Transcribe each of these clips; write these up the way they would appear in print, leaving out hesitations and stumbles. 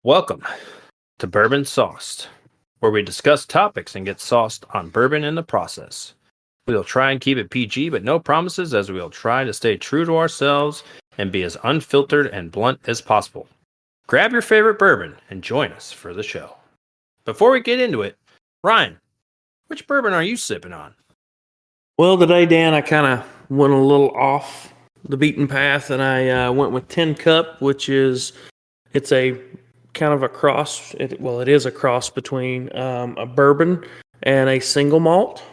Welcome to Bourbon Sauced, where we discuss topics and get sauced on bourbon in the process. We'll try and keep it PG, but no promises, as we'll try to stay true to ourselves and be as unfiltered and blunt as possible. Grab your favorite bourbon and join us for the show. Before we get into it, Ryan, which bourbon are you sipping on? Well, today, Dan, I kind of went a little off the beaten path, and I went with 10 Cup, it's a kind of a cross. It is a cross between a bourbon and a single malt.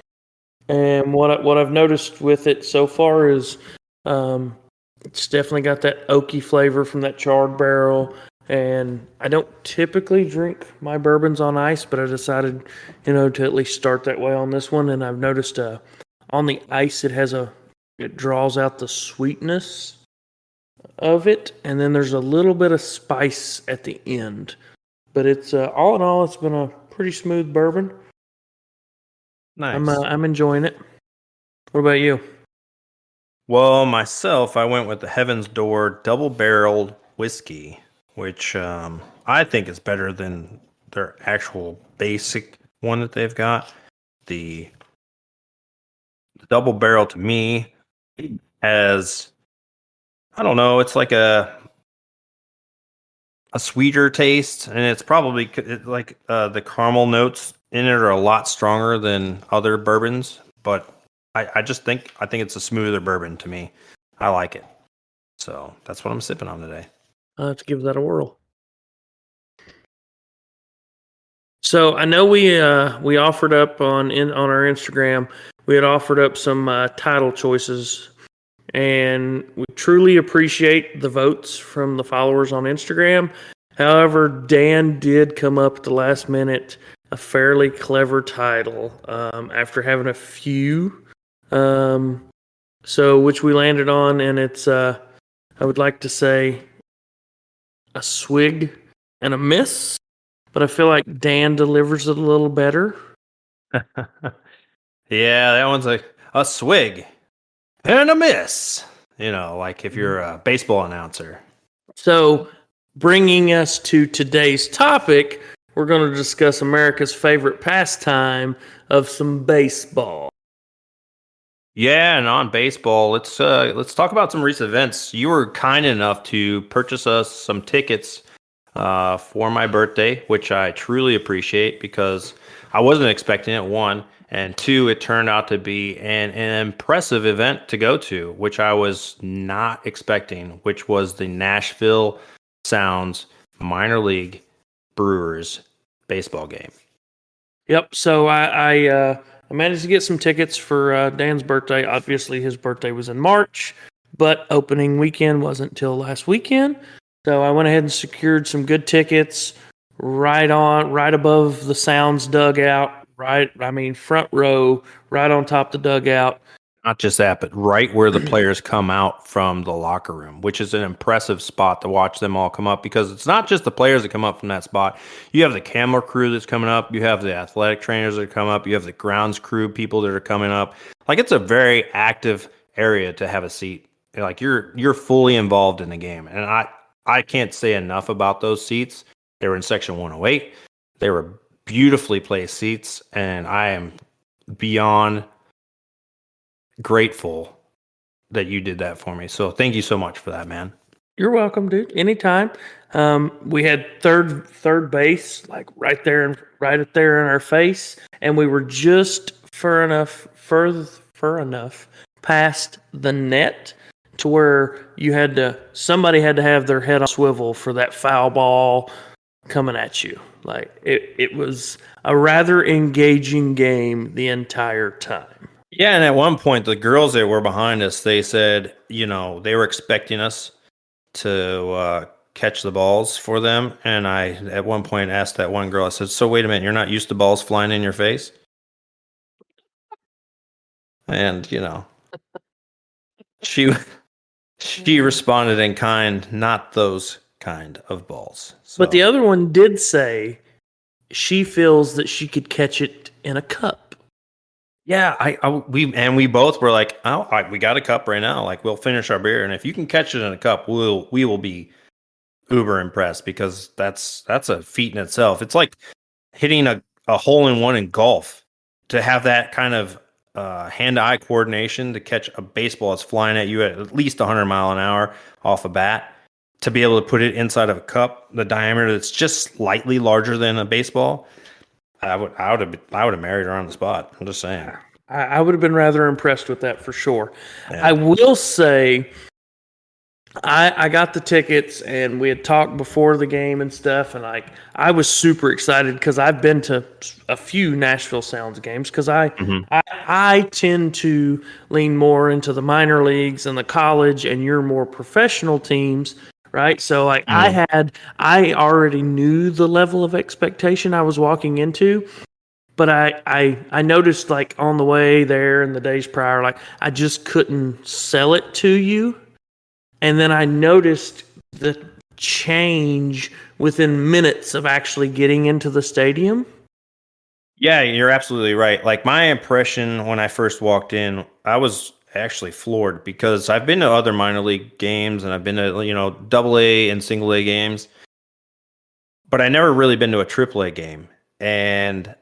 And what I've noticed with it so far is it's definitely got that oaky flavor from that charred barrel. And I don't typically drink my bourbons on ice, but I decided, to at least start that way on this one. And I've noticed on the ice it draws out the sweetness of it, and then there's a little bit of spice at the end. But it's all in all, it's been a pretty smooth bourbon. Nice. I'm enjoying it. What about you? Well, myself, I went with the Heaven's Door double-barreled whiskey, which I think is better than their actual basic one that they've got. The double barrel to me has, I don't know, it's like a sweeter taste, and it's probably like the caramel notes in it are a lot stronger than other bourbons, but I think it's a smoother bourbon to me. I like it. So that's what I'm sipping on today. I'll have to give that a whirl. So I know we offered up on our Instagram. We had offered up some title choices, and we truly appreciate the votes from the followers on Instagram. However, Dan did come up at the last minute a fairly clever title after having a few. So which we landed on, and it's I would like to say a swig and a miss, but I feel like Dan delivers it a little better. Yeah, that one's like a swig and a miss. Like if you're a baseball announcer. So, bringing us to today's topic, we're going to discuss America's favorite pastime of some baseball. Yeah, and on baseball, let's talk about some recent events. You were kind enough to purchase us some tickets for my birthday, which I truly appreciate because I wasn't expecting it, one. And two, it turned out to be an impressive event to go to, which I was not expecting, which was the Nashville Sounds Minor League Brewers baseball game. Yep. So I managed to get some tickets for Dan's birthday. Obviously, his birthday was in March, but opening weekend wasn't till last weekend. So I went ahead and secured some good tickets right above the Sounds dugout. Front row, right on top of the dugout. Not just that, but right where the players come out from the locker room, which is an impressive spot to watch them all come up, because it's not just the players that come up from that spot. You have the camera crew that's coming up. You have the athletic trainers that come up. You have the grounds crew people that are coming up. Like, it's a very active area to have a seat. Like, you're fully involved in the game. And I can't say enough about those seats. They were in section 108. They were beautifully placed seats, and I am beyond grateful that you did that for me. So thank you so much for that, man. You're welcome, dude. Anytime. We had third base, like right up there in our face, and we were just far enough past the net to where somebody had to have their head on swivel for that foul ball coming at you. Like, it was a rather engaging game the entire time. Yeah, and at one point, the girls that were behind us, they said, they were expecting us to catch the balls for them. And I, at one point, asked that one girl, I said, so wait a minute, you're not used to balls flying in your face? And, she responded in kind, not those kind of balls. So. But the other one did say she feels that she could catch it in a cup. Yeah, we both were like, we got a cup right now. Like, we'll finish our beer, and if you can catch it in a cup, we will be uber impressed because that's a feat in itself. It's like hitting a hole in one in golf to have that kind of hand-eye coordination to catch a baseball that's flying at you at least 100 mile an hour off a bat, to be able to put it inside of a cup, the diameter that's just slightly larger than a baseball. I would have married her on the spot. I'm just saying. I would have been rather impressed with that for sure. Yeah. I will say, I got the tickets and we had talked before the game and stuff, and like I was super excited because I've been to a few Nashville Sounds games because I tend to lean more into the minor leagues and the college and your more professional teams, right? So like I already knew the level of expectation I was walking into. But I noticed like on the way there and the days prior, like I just couldn't sell it to you. And then I noticed the change within minutes of actually getting into the stadium. Yeah, you're absolutely right. Like my impression when I first walked in, I was actually floored because I've been to other minor league games and I've been to, double A and single A games, but I never really been to a triple A game. And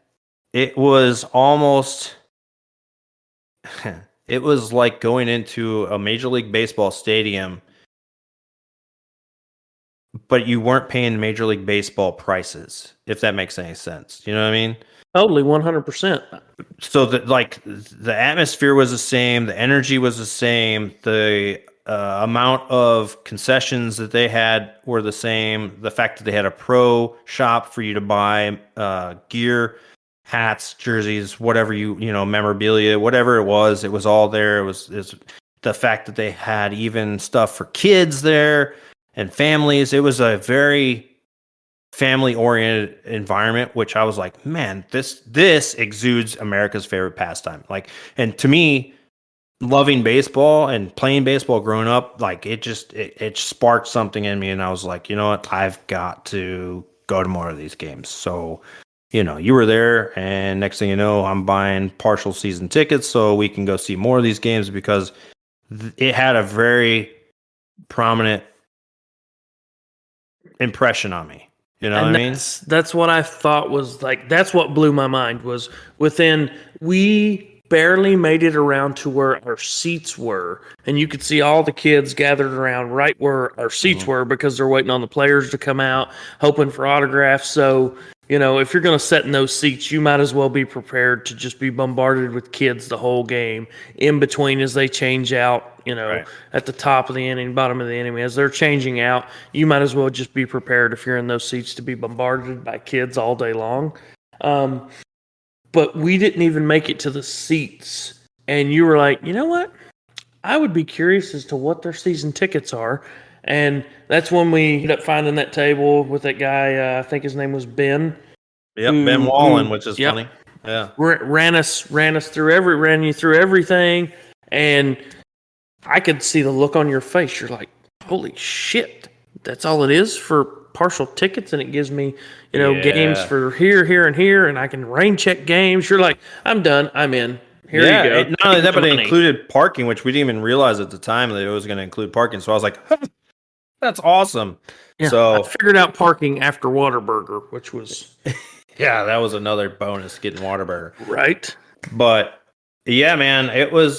it was almost, it was like going into a Major League Baseball stadium, but you weren't paying Major League Baseball prices, if that makes any sense. You know what I mean? Totally, 100%. So the atmosphere was the same, the energy was the same, the amount of concessions that they had were the same. The fact that they had a pro shop for you to buy gear, hats, jerseys, whatever memorabilia, whatever it was all there. It was the fact that they had even stuff for kids there and families. It was a very family-oriented environment, which I was like, man, this exudes America's favorite pastime. Like, and to me, loving baseball and playing baseball growing up, like it sparked something in me, and I was like, you know what, I've got to go to more of these games. So, you were there, and next thing you know, I'm buying partial season tickets so we can go see more of these games because it had a very prominent impression on me. You know what I mean? That's what I thought was like, that's what blew my mind was we barely made it around to where our seats were. And you could see all the kids gathered around right where our seats were because they're waiting on the players to come out, hoping for autographs. So, if you're going to sit in those seats, you might as well be prepared to just be bombarded with kids the whole game in between as they change out, right. At the top of the inning, bottom of the inning. As they're changing out, you might as well just be prepared if you're in those seats to be bombarded by kids all day long. But we didn't even make it to the seats. And you were like, you know what? I would be curious as to what their season tickets are. And that's when we ended up finding that table with that guy. I think his name was Ben. Yep, Ben Wallen, which is funny. Yeah, ran you through everything, and I could see the look on your face. You're like, "Holy shit! That's all it is for partial tickets," and it gives me, games for here, and here, and I can rain check games. You're like, "I'm done. I'm in." Here you go. Not only that, but it included parking, which we didn't even realize at the time that it was going to include parking. So I was like, that's awesome. Yeah, so I figured out parking after Whataburger, which was yeah, that was another bonus getting Whataburger. Right. But yeah, man, it was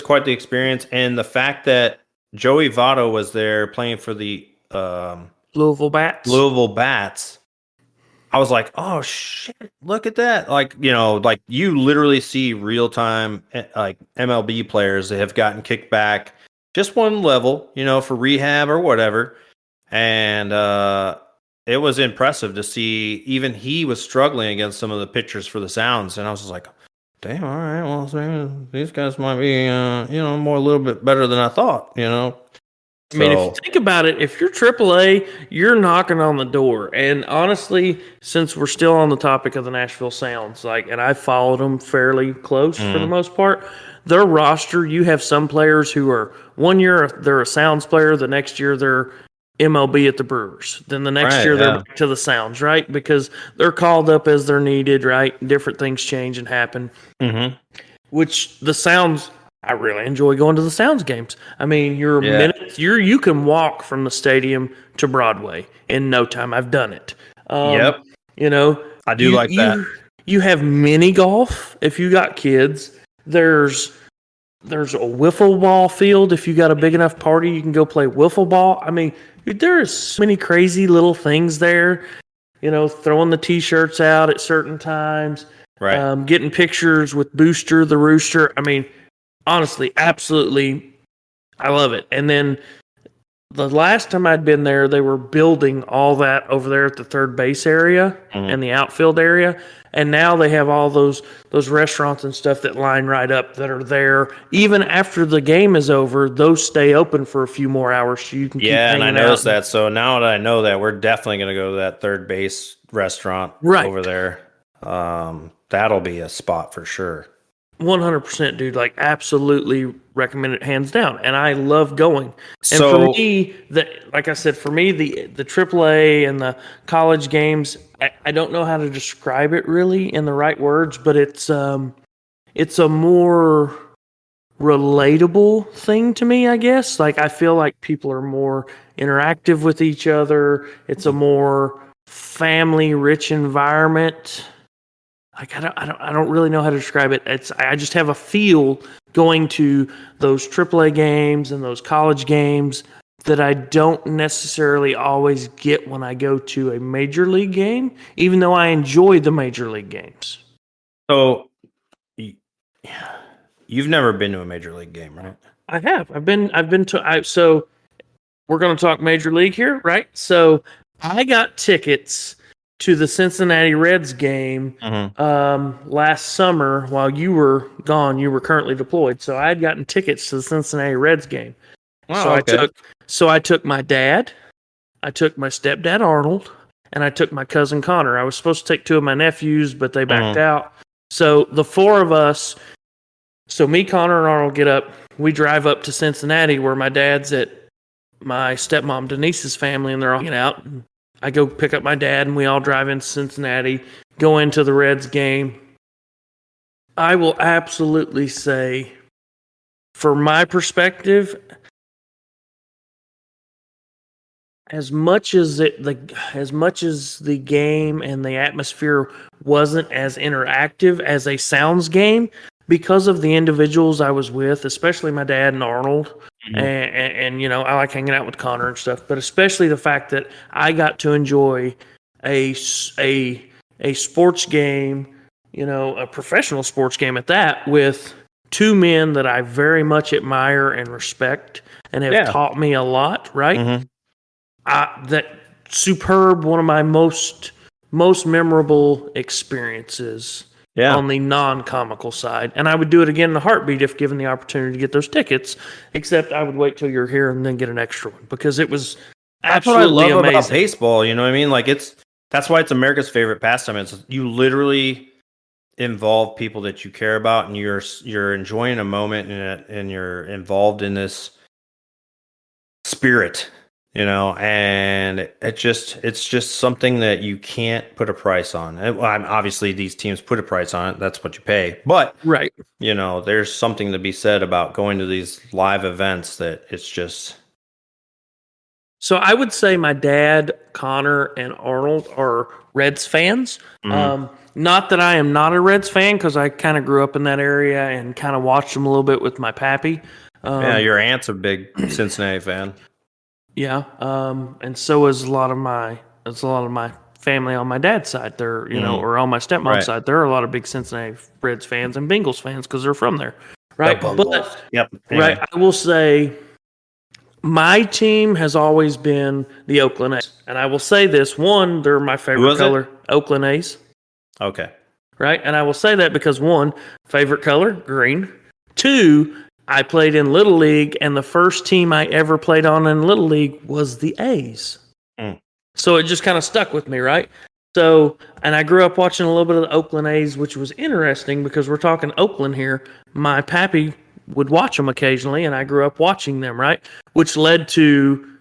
quite the experience, and the fact that Joey Votto was there playing for the Louisville Bats. I was like, oh shit, look at that. Like, like you literally see real time like MLB players that have gotten kicked back just one level, for rehab or whatever. And it was impressive to see even he was struggling against some of the pitchers for the Sounds. And I was just like, damn, all right, well, these guys might be, a little bit better than I thought, I mean, if you think about it, if you're AAA, you're knocking on the door. And honestly, since we're still on the topic of the Nashville Sounds, and I followed them fairly close for the most part, their roster, you have some players who are 1 year they're a Sounds player, the next year they're MLB at the Brewers. Then the next year they're back to the Sounds, right? Because they're called up as they're needed, right? Different things change and happen. Mm-hmm. Which the Sounds I really enjoy going to the Sounds games. I mean, you can walk from the stadium to Broadway in no time. I've done it. Yep. You know, I do like that. You have mini golf if you got kids. There's a wiffle ball field. If you got a big enough party, you can go play wiffle ball. I mean, dude, there is so many crazy little things there. You know, throwing the T-shirts out at certain times, Right. getting pictures with Booster the Rooster. I mean, honestly, absolutely, I love it. And then the last time I'd been there, they were building all that over there at the third base area and the outfield area. And now they have all those restaurants and stuff that line right up that are there. Even after the game is over, those stay open for a few more hours so you can keep hanging out. And I noticed that. So now that I know that, we're definitely going to go to that third base restaurant over there. That'll be a spot for sure. 100%, dude. Like, absolutely recommend it, hands down. And I love going. And for me, like I said, for me, the AAA and the college games, I don't know how to describe it really in the right words, but it's a more relatable thing to me, I guess. Like, I feel like people are more interactive with each other. It's a more family-rich environment. Like, I don't really know how to describe it. I just have a feel going to those AAA games and those college games that I don't necessarily always get when I go to a major league game, even though I enjoy the major league games. So, you've never been to a major league game, right? I have. So we're going to talk major league here, right? So I got tickets to the Cincinnati Reds game last summer while you were gone. You were currently deployed. So I had gotten tickets to the Cincinnati Reds game. I took my dad, I took my stepdad Arnold, and I took my cousin Connor. I was supposed to take two of my nephews, but they backed out. So the four of us, so me, Connor, and Arnold get up. We drive up to Cincinnati where my dad's at my stepmom Denise's family, and they're all hanging out. I go pick up my dad, and we all drive into Cincinnati, go into the Reds game. I will absolutely say, from my perspective, as much as the game and the atmosphere wasn't as interactive as a Sounds game, because of the individuals I was with, especially my dad and Arnold, and you know, I like hanging out with Connor and stuff, but especially the fact that I got to enjoy a sports game, you know, a professional sports game at that, with two men that I very much admire and respect and have taught me a lot, right? That superb, one of my most memorable experiences on the non-comical side. And I would do it again in a heartbeat if given the opportunity to get those tickets, except I would wait till you're here and then get an extra one, because it was absolutely amazing. That's what I love about baseball, you know what I mean? Like, that's why it's America's favorite pastime. It's you literally involve people that you care about, and you're enjoying a moment and you're involved in this spirit, you know, and it's just something that you can't put a price on. Obviously, these teams put a price on it. That's what you pay. But, you know, there's something to be said about going to these live events that it's just... So I would say my dad, Connor, and Arnold are Reds fans. Not that I am not a Reds fan, because I kind of grew up in that area and kind of watched them a little bit with my pappy. Your aunt's a big Cincinnati fan. Yeah, and so is a lot of my family on my dad's side. They're or on my stepmom's side, there are a lot of big Cincinnati Reds fans and Bengals fans because they're from there, right? But anyway. I will say my team has always been the Oakland A's, and I will say this: one, they're my favorite color, Oakland A's. Okay, right, and I will say that because one, favorite color, green. Two, I played in Little League, and the first team I ever played on in Little League was the A's. So it just kind of stuck with me, right? So, and I grew up watching a little bit of the Oakland A's, which was interesting because we're talking Oakland here. My pappy would watch them occasionally, and I grew up watching them, right? Which led to,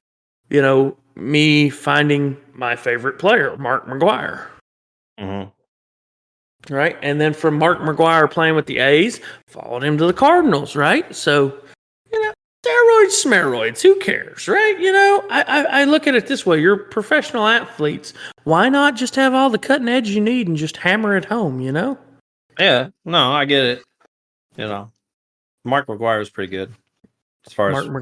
you know, me finding my favorite player, Mark McGwire. right? And then from Mark McGuire playing with the A's, followed him to the Cardinals, right? So, steroids, smeroids, who cares, right? I look at it this way: you're professional athletes. Why not just have all the cutting edge you need and just hammer it home? Yeah, no, I get it. Mark McGuire was pretty good as far as For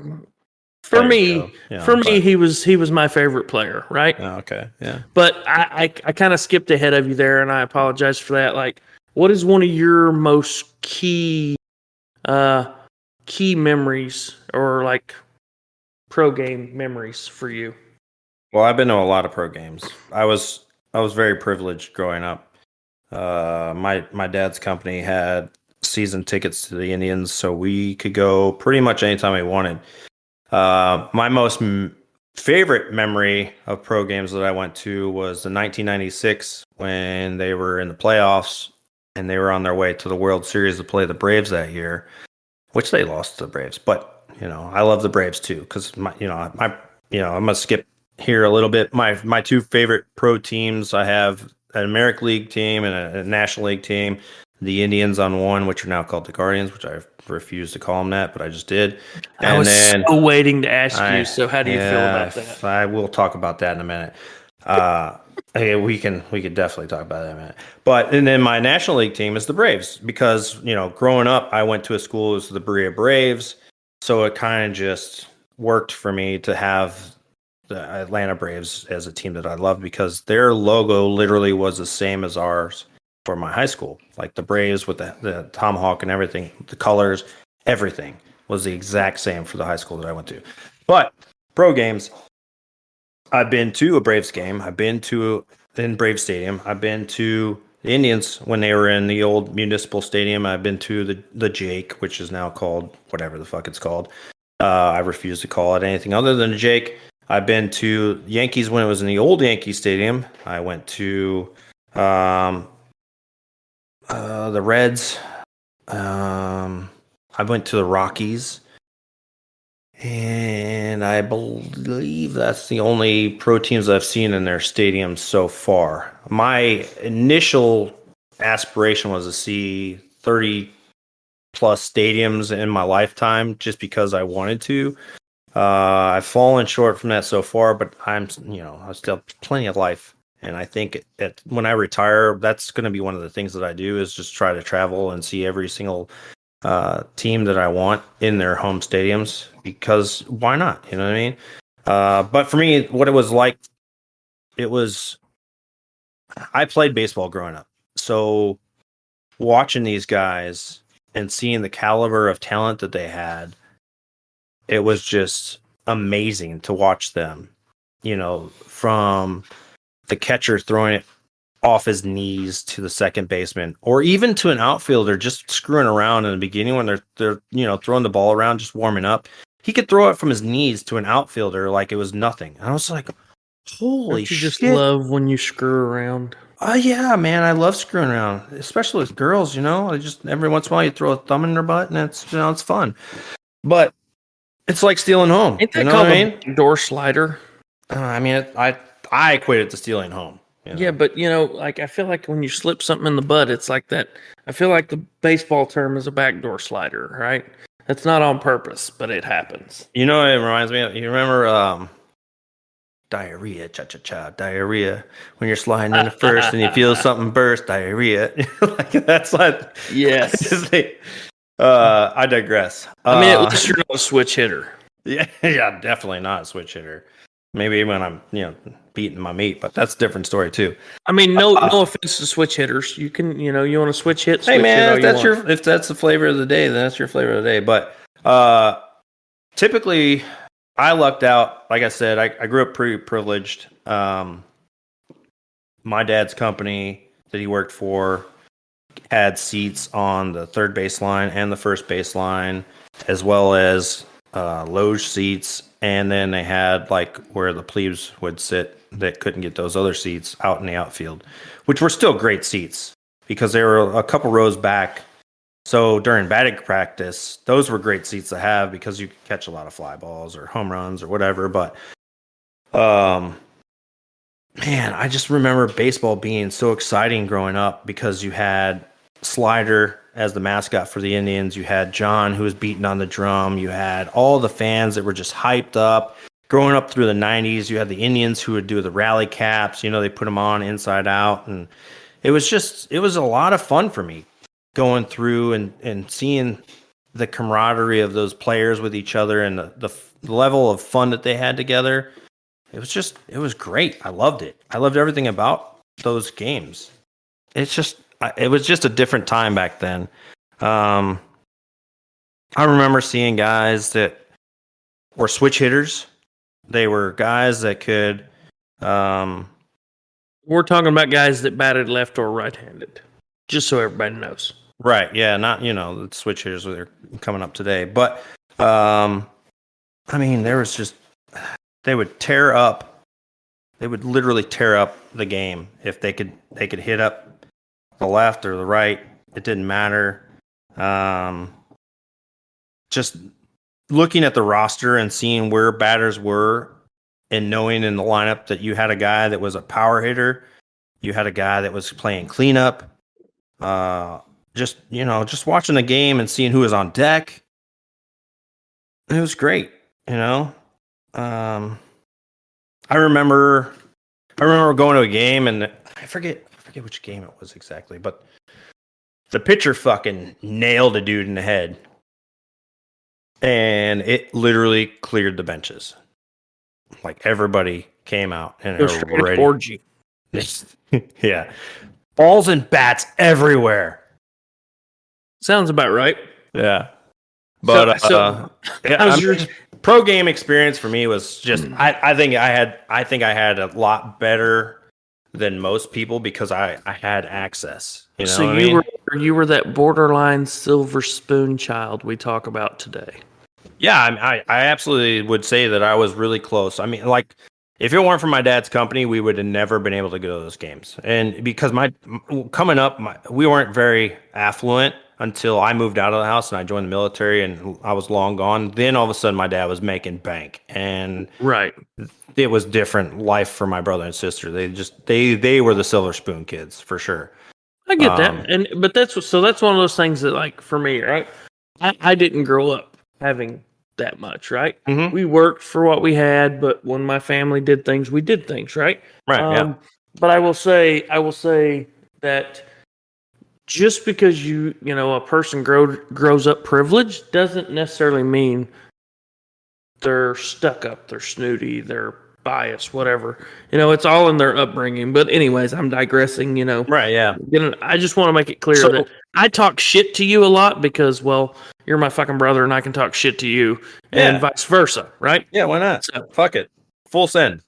players me, go. But he was my favorite player, right? oh, okay, yeah. But I kind of skipped ahead of you there, and I apologize for that. Like, what is one of your most key memories, or like pro game memories for you? Well, I've been to a lot of pro games. I was very privileged growing up. My dad's company had season tickets to the Indians, so we could go pretty much anytime we wanted. My most favorite memory of pro games that I went to was the 1996 when they were in the playoffs and they were on their way to the World Series to play the Braves that year, which they lost to the Braves. But I love the Braves too because I'm gonna skip here a little bit. My two favorite pro teams, I have an American League team and a National League team. The Indians on one, which are now called the Guardians, which I refuse to call them that, but I just did. I was so waiting to ask you. So how do you feel about that? I will talk about that in a minute. We could definitely talk about that in a minute. And then my National League team is the Braves because growing up I went to a school that was the Berea Braves, so it kind of just worked for me to have the Atlanta Braves as a team that I loved because their logo literally was the same as ours for my high school. Like the Braves with the tomahawk and everything, the colors, everything was the exact same for the high school that I went to. But pro games, I've been to a Braves game. I've been to in Brave Stadium. I've been to the Indians when they were in the old municipal stadium. I've been to the Jake, which is now called whatever the fuck it's called. I refuse to call it anything other than a Jake. I've been to Yankees when it was in the old Yankee Stadium. I went to the Reds. I went to the Rockies. And I believe that's the only pro teams I've seen in their stadiums so far. My initial aspiration was to see 30 plus stadiums in my lifetime just because I wanted to. I've fallen short from that so far, but I still have plenty of life. And I think when I retire, that's going to be one of the things that I do is just try to travel and see every single team that I want in their home stadiums because why not? You know what I mean? But for me, what it was like, I played baseball growing up. So watching these guys and seeing the caliber of talent that they had, it was just amazing to watch them, from the catcher throwing it off his knees to the second baseman, or even to an outfielder just screwing around in the beginning when they're throwing the ball around, just warming up. He could throw it from his knees to an outfielder like it was nothing. And I was like, holy Don't you shit. just love when you screw around? Oh yeah, man, I love screwing around, especially with girls. I just every once in a while you throw a thumb in their butt and it's fun. But it's like stealing home. Ain't that called a door slider? I equate it to stealing home. Yeah, but I feel like when you slip something in the butt, it's like that. I feel like the baseball term is a backdoor slider, right? That's not on purpose, but it happens. It reminds me of, you remember diarrhea, cha-cha-cha, diarrhea. When you're sliding in the first and you feel something burst, diarrhea. Like that's like, yes. I digress. At least you're not a switch hitter. Yeah, definitely not a switch hitter. Maybe when I'm, beating my meat, but that's a different story too. No offense to switch hitters. You can, you want to switch hit. Hey man, if that's the flavor of the day, then that's your flavor of the day. But typically, I lucked out. Like I said, I grew up pretty privileged. My dad's company that he worked for had seats on the third baseline and the first baseline, as well as loge seats, and then they had like where the plebes would sit that couldn't get those other seats out in the outfield, which were still great seats because they were a couple rows back. So during batting practice, those were great seats to have because you could catch a lot of fly balls or home runs or whatever. But man, I just remember baseball being so exciting growing up because you had Slider as the mascot for the Indians. You had John who was beating on the drum. You had all the fans that were just hyped up. Growing up through the 90s, you had the Indians who would do the rally caps. You know, they put them on inside out. And it was a lot of fun for me going through and seeing the camaraderie of those players with each other and the level of fun that they had together. It was great. I loved it. I loved everything about those games. It was just a different time back then. I remember seeing guys that were switch hitters. They were guys that could. We're talking about guys that batted left or right-handed, just so everybody knows. Right. Yeah. Not the switch hitters that are coming up today, but I mean, there was just they would tear up. They would literally tear up the game if they could hit up the left or the right. It didn't matter. Just looking at the roster and seeing where batters were and knowing in the lineup that you had a guy that was a power hitter, you had a guy that was playing cleanup. Just watching the game and seeing who was on deck. It was great, I remember going to a game and I forget which game it was exactly, but the pitcher fucking nailed a dude in the head. And it literally cleared the benches. Like everybody came out and it was ready. Orgy. Yeah. Balls and bats everywhere. Sounds about right. Yeah. But your pro game experience for me was just I think I had a lot better than most people because I had access. You were that borderline silver spoon child we talk about today. Yeah, I absolutely would say that I was really close. I mean, like, if it weren't for my dad's company, we would have never been able to go to those games. And because we weren't very affluent until I moved out of the house and I joined the military and I was long gone. Then all of a sudden my dad was making bank. And right. It was different life for my brother and sister. They were the silver spoon kids for sure. I get that. But that's one of those things that, like, for me, right? I didn't grow up having that much, right? Mm-hmm. We worked for what we had, but when my family did things, we did things, right? Right. Yeah. But I will say that just because a person grows up privileged doesn't necessarily mean they're stuck up, they're snooty, they're biased, whatever. It's all in their upbringing. But anyways, I'm digressing, Right, yeah. I just want to make it clear that I talk shit to you a lot because, well, you're my fucking brother and I can talk shit to you and vice versa, right? Yeah, why not? So, fuck it. Full send.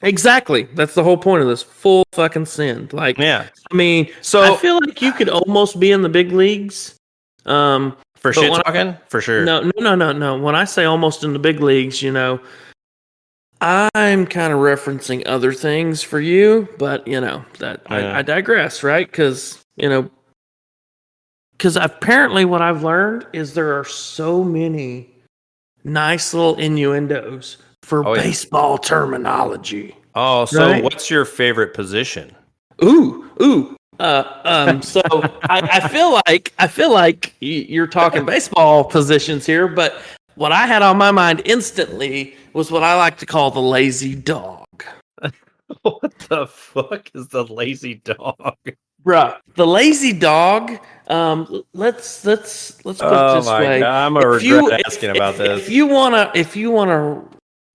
Exactly. That's the whole point of this. Full fucking send. Like, yeah. I mean, so I feel like you could almost be in the big leagues. For shit talking? For sure. No. When I say almost in the big leagues, I'm kind of referencing other things for you, but I digress, right? Because apparently what I've learned is there are so many nice little innuendos for baseball terminology. Oh, so right? What's your favorite position? Ooh. So I feel like you're talking baseball positions here, but what I had on my mind instantly was what I like to call the lazy dog. What the fuck is the lazy dog? Bruh, the lazy dog. Let's put it this way. God, I'm gonna regret asking about this. If you wanna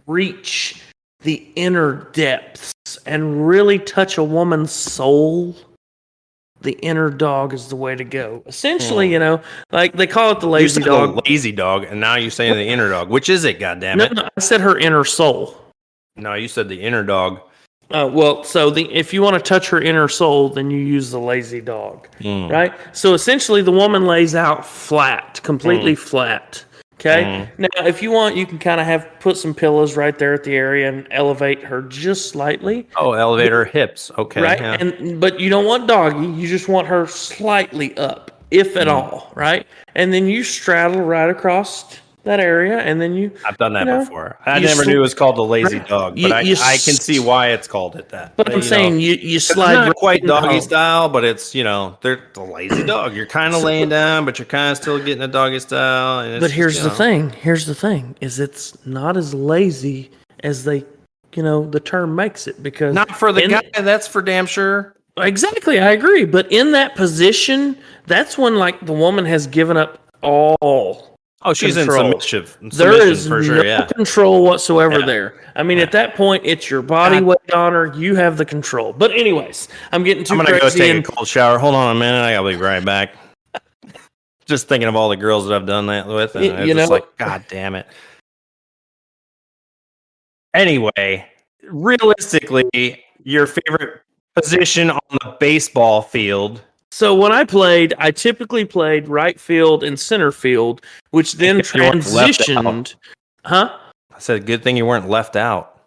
reach the inner depths and really touch a woman's soul, the inner dog is the way to go. Essentially, like they call it the lazy dog. The lazy dog, and now you're saying the inner dog. Which is it? Goddammit. No, I said her inner soul. No, you said the inner dog. If you want to touch her inner soul, then you use the lazy dog, right? So essentially, the woman lays out flat, completely flat. Okay. Now, if you want, you can kind of put some pillows right there at the area and elevate her just slightly. Oh, elevate her hips. Okay. Right. Yeah. But you don't want doggy. You just want her slightly up, if at all. Right. And then you straddle right across that area, and then you. I've done that you know, before. I you never knew it was called the lazy right? dog, You, but you I can see why it's called it that. But I'm saying you It's slide not right quite into doggy home. style, but it's they're the lazy dog. You're kind of laying down, but you're kind of still getting a doggy style. And it's But just, here's the thing. Here's the thing: is it's not as lazy as they, the term makes it because not for the guy. That's for damn sure. Exactly, I agree. But in that position, that's when like the woman has given up all. Oh, she's control. in submission There is for sure. no Yeah, control whatsoever Yeah. there. I mean, at that point, it's your body weight on her. You have the control. But anyways, I'm getting too I'm gonna crazy. go take a cold shower. Hold on a minute. I gotta be right back. Just thinking of all the girls that I've done that with, and it's just like, God damn it. Anyway, realistically, your favorite position on the baseball field. So when I played, I typically played right field and center field, which then You weren't left transitioned. out. I said, good thing you weren't left out.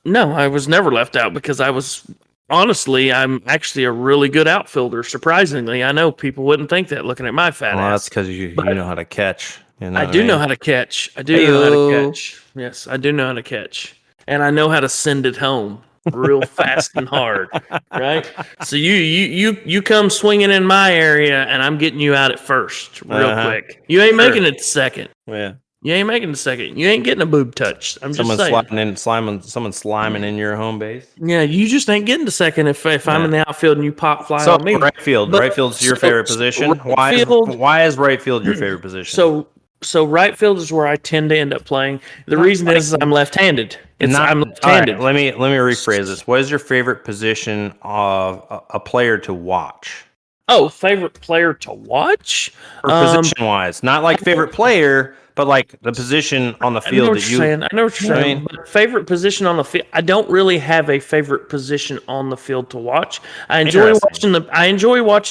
No, I was never left out because I'm actually a really good outfielder. Surprisingly, I know people wouldn't think that looking at my fat ass. That's because you know how to catch. I do know how to catch. I do know how to catch. Yes, I do know how to catch. And I know how to send it home real fast and hard, right? So you come swinging in my area, and I'm getting you out at first real quick. You ain't making it to second. Yeah. You ain't making it to second. You ain't getting a boob touch. I'm just saying. Someone sliming in your home base. Yeah, you just ain't getting to second if I'm in the outfield and you pop fly on me. Right field. Right field's your favorite position. Why is right field your favorite position? So right field is where I tend to end up playing. The reason is I'm left-handed. I'm left-handed. Right, let me rephrase this. What is your favorite position of a player to watch? Oh, favorite player to watch? Or position-wise. Not like favorite player, but like the position on the field that you... I know what you're saying. But favorite position on the field, I don't really have a favorite position on the field to watch. I enjoy watching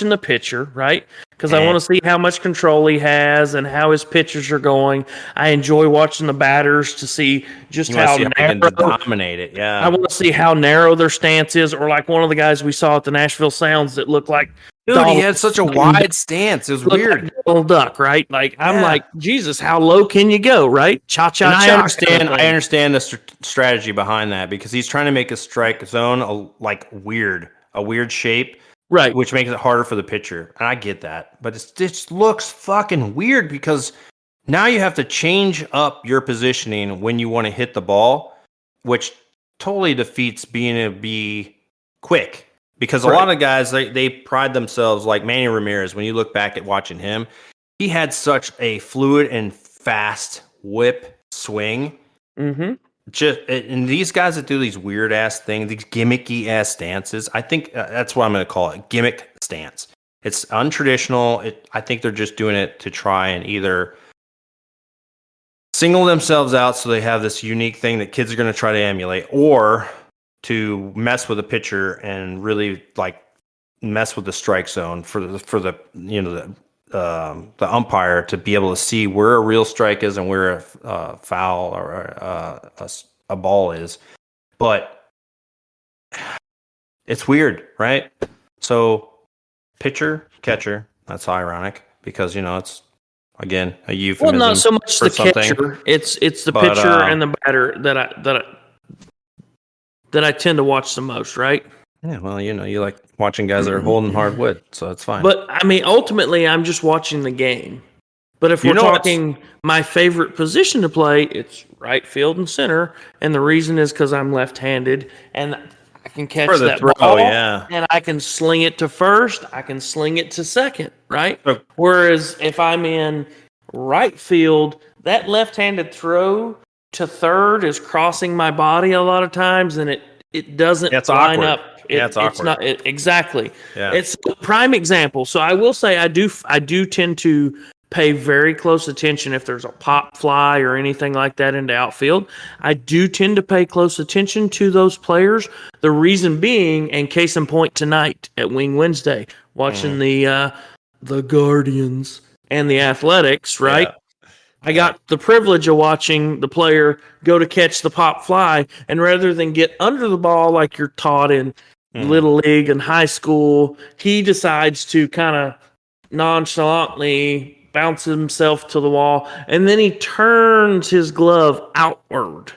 the pitcher, right? Because I want to see how much control he has and how his pitches are going. I enjoy watching the batters to see just how narrow they can dominate it. Yeah, I want to see how narrow their stance is, or like one of the guys we saw at the Nashville Sounds that looked like. Dude, he had such a wide stance. It was weird. Like a little duck, right? Like I'm like, Jesus, how low can you go, right? Cha cha cha. I understand the strategy behind that because he's trying to make a strike zone a weird shape. Right. Which makes it harder for the pitcher. And I get that. But it just looks fucking weird because now you have to change up your positioning when you want to hit the ball, which totally defeats being able to be quick. Because a lot of guys, they pride themselves, like Manny Ramirez, when you look back at watching him, he had such a fluid and fast whip swing. Mm-hmm. And these guys that do these weird ass things, these gimmicky ass stances, I think that's what I'm going to call it, gimmick stance. It's untraditional. I think they're just doing it to try and either single themselves out so they have this unique thing that kids are going to try to emulate, or to mess with a pitcher and really like mess with the strike zone for the umpire to be able to see where a real strike is and where a foul or a ball is. But it's weird, right? So pitcher, catcher, that's ironic because, it's, again, a euphemism. Well, not so much the something. Catcher. It's the pitcher and the batter that I tend to watch the most, right? Yeah, well, you like watching guys that are holding hard wood, so it's fine. But, I mean, ultimately, I'm just watching the game. But if we're talking my favorite position to play, it's right field and center. And the reason is because I'm left-handed, and I can catch that ball, and I can sling it to first, I can sling it to second, right? Whereas if I'm in right field, that left-handed throw to third is crossing my body a lot of times, and it doesn't line up. It's awkward. It's not exactly. Yeah. It's a prime example. So I will say I do tend to pay very close attention if there's a pop fly or anything like that into outfield. I do tend to pay close attention to those players. The reason being, and case in point tonight at Wing Wednesday, watching the Guardians and the Athletics, right? Yeah. I got the privilege of watching the player go to catch the pop fly, and rather than get under the ball like you're taught in Little League and high school, he decides to kind of nonchalantly bounces himself to the wall, and then he turns his glove outward.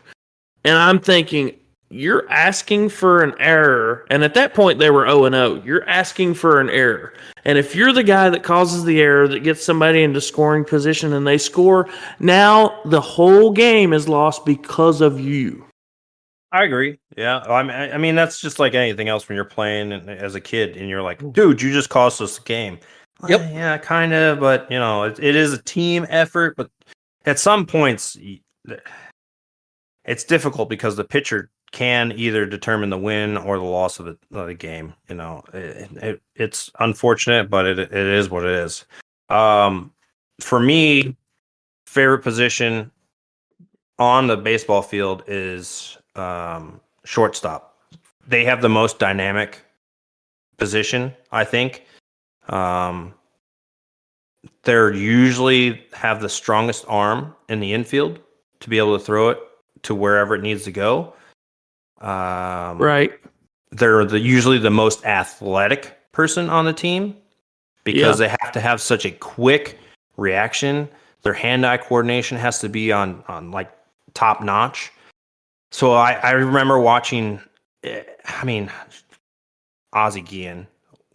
And I'm thinking, you're asking for an error. And at that point, they were 0-0. You're asking for an error. And if you're the guy that causes the error that gets somebody into scoring position and they score, now the whole game is lost because of you. I agree. Yeah, I mean that's just like anything else when you're playing as a kid and you're like, dude, you just cost us the game. Yep. Yeah, kind of, but it is a team effort. But at some points, it's difficult because the pitcher can either determine the win or the loss of the game. It's unfortunate, but it is what it is. For me, favorite position on the baseball field is shortstop. They have the most dynamic position, I think. They're usually have the strongest arm in the infield to be able to throw it to wherever it needs to go. Right. They're usually the most athletic person on the team because Yeah. they have to have such a quick reaction. Their hand-eye coordination has to be on like top notch. So I remember watching, Ozzie Guillen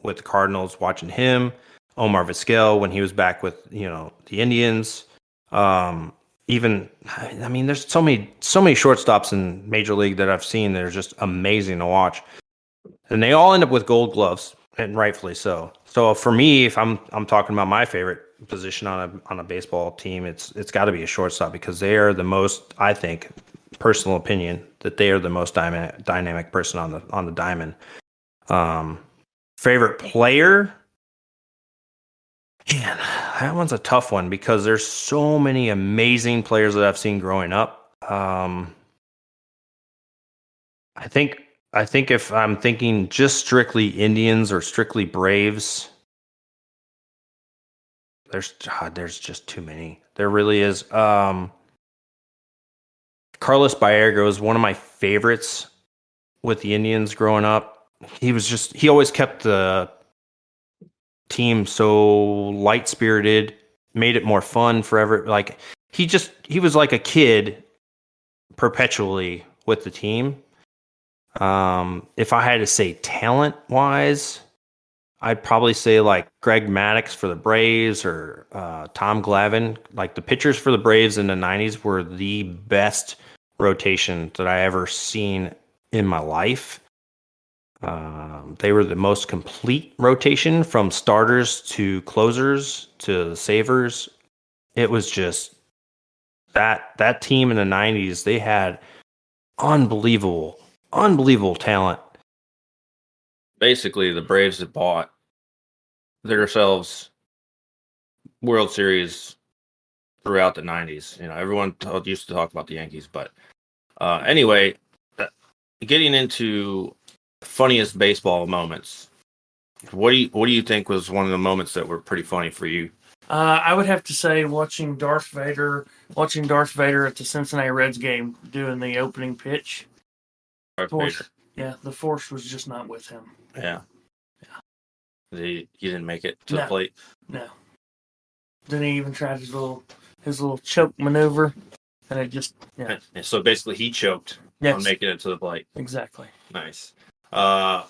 with the Cardinals, watching him, Omar Vizquel when he was back with the Indians. There's so many shortstops in Major League that I've seen that are just amazing to watch, and they all end up with Gold Gloves, and rightfully so. So for me, if I'm talking about my favorite position on a baseball team, it's got to be a shortstop because they are the most, I think, personal opinion, that they are the most dynamic person on the diamond. Favorite player? Man, that one's a tough one because there's so many amazing players that I've seen growing up. I think if I'm thinking just strictly Indians or strictly Braves, there's just too many. There really is. Carlos Baerga was one of my favorites with the Indians growing up. He always kept the team so light spirited, made it more fun forever. Like he was like a kid perpetually with the team. If I had to say talent wise, I'd probably say like Greg Maddux for the Braves or Tom Glavine. Like the pitchers for the Braves in the 90s were the best rotation that I ever seen in my life. They were the most complete rotation from starters to closers to savers. It was just that team in the 90s, they had unbelievable talent. Basically, the Braves had bought themselves World Series throughout the 90s. Everyone used to talk about the Yankees, but anyway, getting into funniest baseball moments. What do you think was one of the moments that were pretty funny for you? I would have to say watching Darth Vader at the Cincinnati Reds game doing the opening pitch. The force was just not with him. Yeah. He didn't make it to the plate. No. Didn't he even try his little choke maneuver, and it just So basically, he choked on making it to the plate. Exactly. Nice. I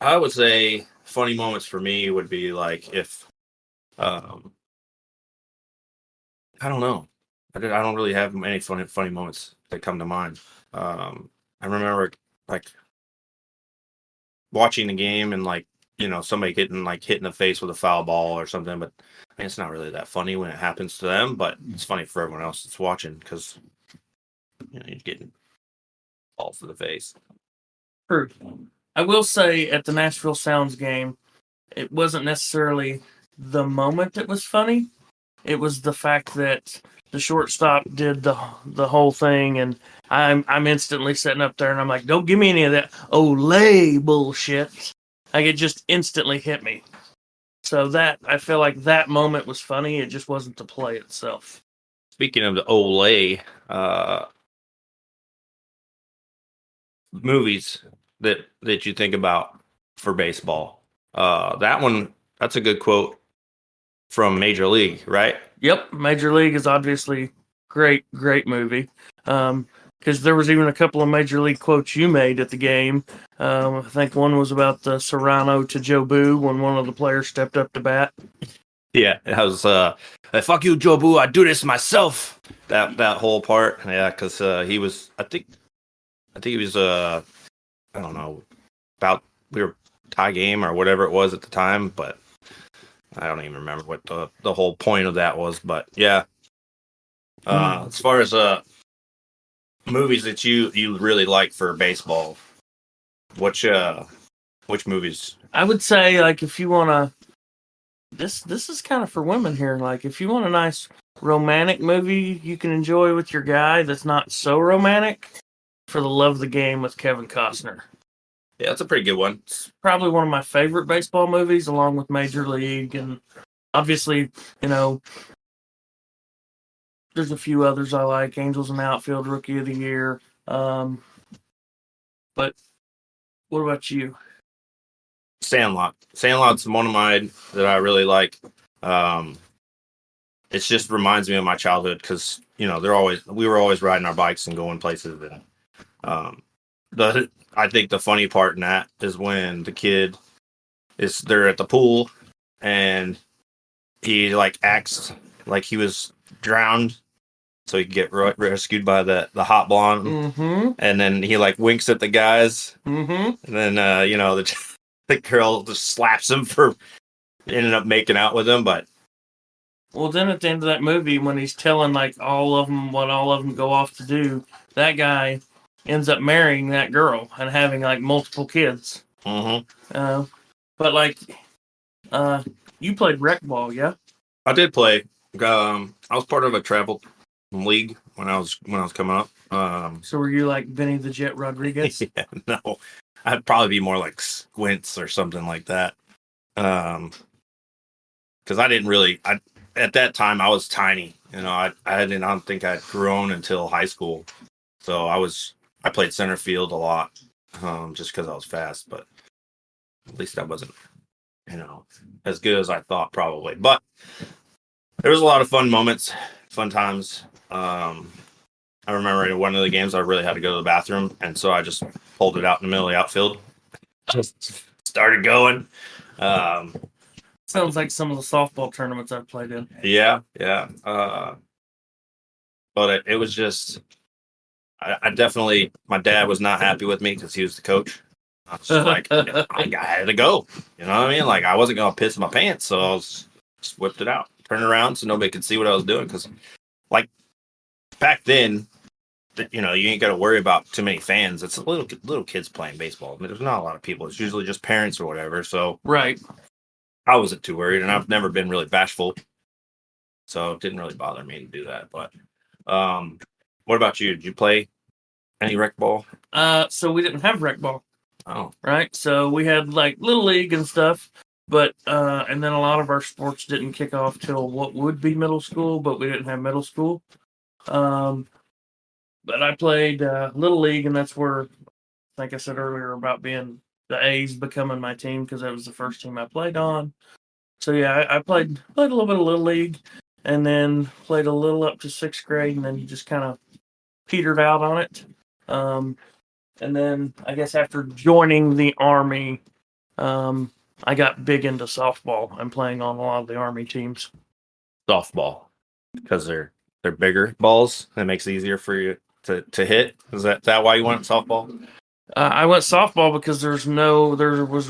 would say funny moments for me would be like if, I don't know, I don't really have any funny moments that come to mind. I remember like watching the game and like somebody getting like hit in the face with a foul ball or something, but it's not really that funny when it happens to them, but it's funny for everyone else that's watching because you're getting balls to the face. True. I will say at the Nashville Sounds game, it wasn't necessarily the moment that was funny. It was the fact that the shortstop did the whole thing, and I'm instantly sitting up there, and I'm like, don't give me any of that Olay bullshit. Like it just instantly hit me. So that I feel like that moment was funny. It just wasn't the play itself. Speaking of the Olay, movies that you think about for baseball, that's a good quote from Major League, right? Yep, Major League is obviously great movie. Because there was even a couple of Major League quotes you made at the game. I think one was about the Serrano to Joe Boo when one of the players stepped up to bat. Yeah, it was fuck you, Jobu. I do this myself. That whole part, yeah, because he was. I think he was. I don't know about we were tie game or whatever it was at the time, but I don't even remember what the whole point of that was. But yeah, as far as movies that you really like for baseball, which movies? I would say, like, if you want to, this is kind of for women here. Like, if you want a nice romantic movie you can enjoy with your guy that's not so romantic, For the Love of the Game with Kevin Costner. Yeah, that's a pretty good one. It's probably one of my favorite baseball movies, along with Major League, and obviously, there's a few others I like. Angels in the Outfield, Rookie of the Year. But what about you? Sandlot. Sandlot's one of mine that I really like. It just reminds me of my childhood because we were always riding our bikes and going places. And I think the funny part in that is when the kid they're at the pool and he like acts like he was drowned so he could get rescued by the hot blonde. Mm-hmm. And then he like winks at the guys. Mm-hmm. And then the girl just slaps him for ended up making out with him. But well, then at the end of that movie, when he's telling like what all of them go off to do, that guy ends up marrying that girl and having like multiple kids. Mm-hmm. But like, you played rec ball, yeah? I did play. I was part of a travel league when I was coming up. So were you like Vinny the Jet Rodriguez? Yeah, no, I'd probably be more like Squints or something like that. Because I didn't really. At that time I was tiny. I don't think I'd grown until high school. So I played center field a lot, just because I was fast. But at least I wasn't, as good as I thought probably. But there was a lot of fun moments, fun times. I remember in one of the games I really had to go to the bathroom, and so I just pulled it out in the middle of the outfield. Just started going. Sounds like some of the softball tournaments I've played in. Yeah. But it was just, I definitely, my dad was not happy with me because he was the coach. I was just like, I had to go. You know what I mean? Like, I wasn't going to piss my pants, so I just whipped it out, turned around so nobody could see what I was doing. Because, like, back then, you ain't got to worry about too many fans. It's little kids playing baseball. I mean, there's not a lot of people. It's usually just parents or whatever. So right. I wasn't too worried, and I've never been really bashful, so it didn't really bother me to do that. But what about you? Did you play any rec ball? So we didn't have rec ball. Oh, right. So we had like little league and stuff, but and then a lot of our sports didn't kick off till what would be middle school, but we didn't have middle school. But I played little league, and that's where, like I said earlier, about being the A's becoming my team because that was the first team I played on. So yeah, I played a little bit of little league, and then played a little up to sixth grade, and then you just kind of petered out on it. And then I guess after joining the Army, I got big into softball. I'm playing on a lot of the Army teams. softball, because they're bigger balls. That makes it easier for you to hit. Is that why you went softball? I went softball because there was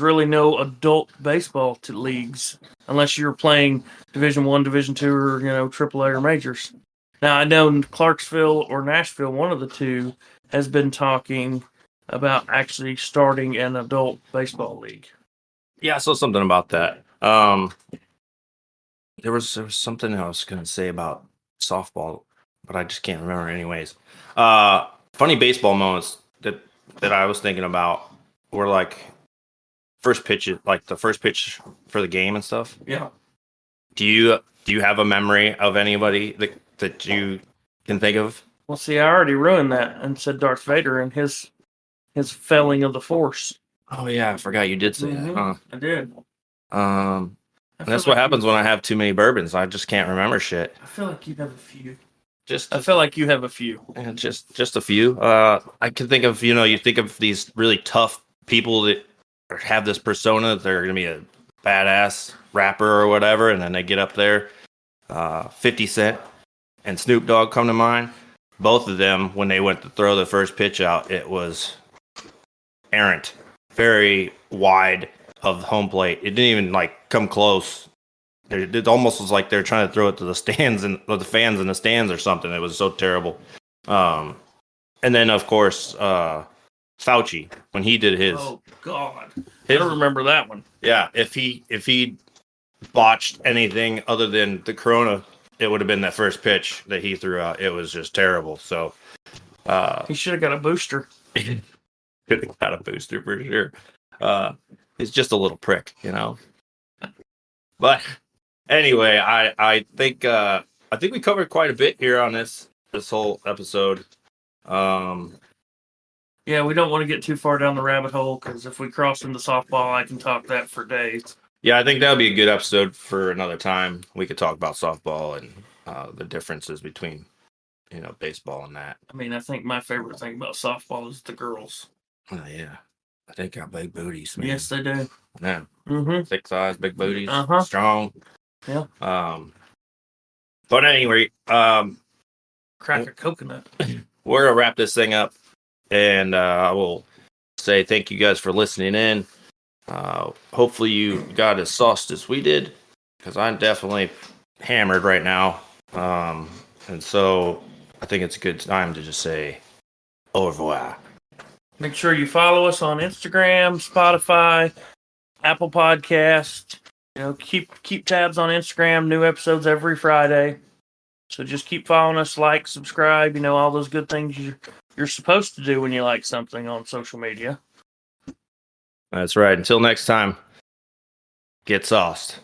really no adult baseball leagues unless you were playing Division I, Division II, or AAA or majors. Now I know in Clarksville or Nashville, one of the two has been talking about actually starting an adult baseball league. Yeah, I saw something about that. There was something I was going to say about softball, but I just can't remember. Anyways, funny baseball moments that I was thinking about were like first pitch, like the first pitch for the game and stuff. Yeah. Do you have a memory of anybody that you can think of? Well, see, I already ruined that and said Darth Vader and his failing of the Force. Oh yeah, I forgot you did say that. Huh? I did. And that's what happens when I have too many bourbons. I just can't remember shit. I feel like you have a few. Just I feel like you have a few. just a few. I can think of, you think of these really tough people that have this persona that they're gonna be a badass rapper or whatever, and then they get up there. 50 Cent and Snoop Dogg come to mind. Both of them, when they went to throw the first pitch out, it was errant, very wide of the home plate. It didn't even like come close. It almost was like they're trying to throw it to the stands and the fans in the stands or something. It was so terrible. And then of course Fauci, when he did his. Oh God, I don't remember that one. Yeah, if he botched anything other than the corona, it would have been that first pitch that he threw out. It was just terrible. So he should have got a booster. Could have got a booster for sure. He's just a little prick, But anyway, I think we covered quite a bit here on this whole episode. Yeah, we don't want to get too far down the rabbit hole because if we cross into softball, I can talk that for days. Yeah, I think that would be a good episode for another time. We could talk about softball and the differences between, baseball and that. I mean, I think my favorite thing about softball is the girls. Oh, yeah. They got big booties, man. Yes, they do. Yeah. Mm-hmm. Thick thighs, big booties, strong. Yeah. But anyway, crack a coconut. We're going to wrap this thing up. And I will say thank you guys for listening in. Hopefully you got as sauced as we did, because I'm definitely hammered right now. And so I think it's a good time to just say au revoir. Make sure you follow us on Instagram, Spotify, Apple Podcast. Keep tabs on Instagram. New episodes every Friday. So just keep following us, like, subscribe, all those good things you're supposed to do when you like something on social media. That's right. Until next time, get sauced.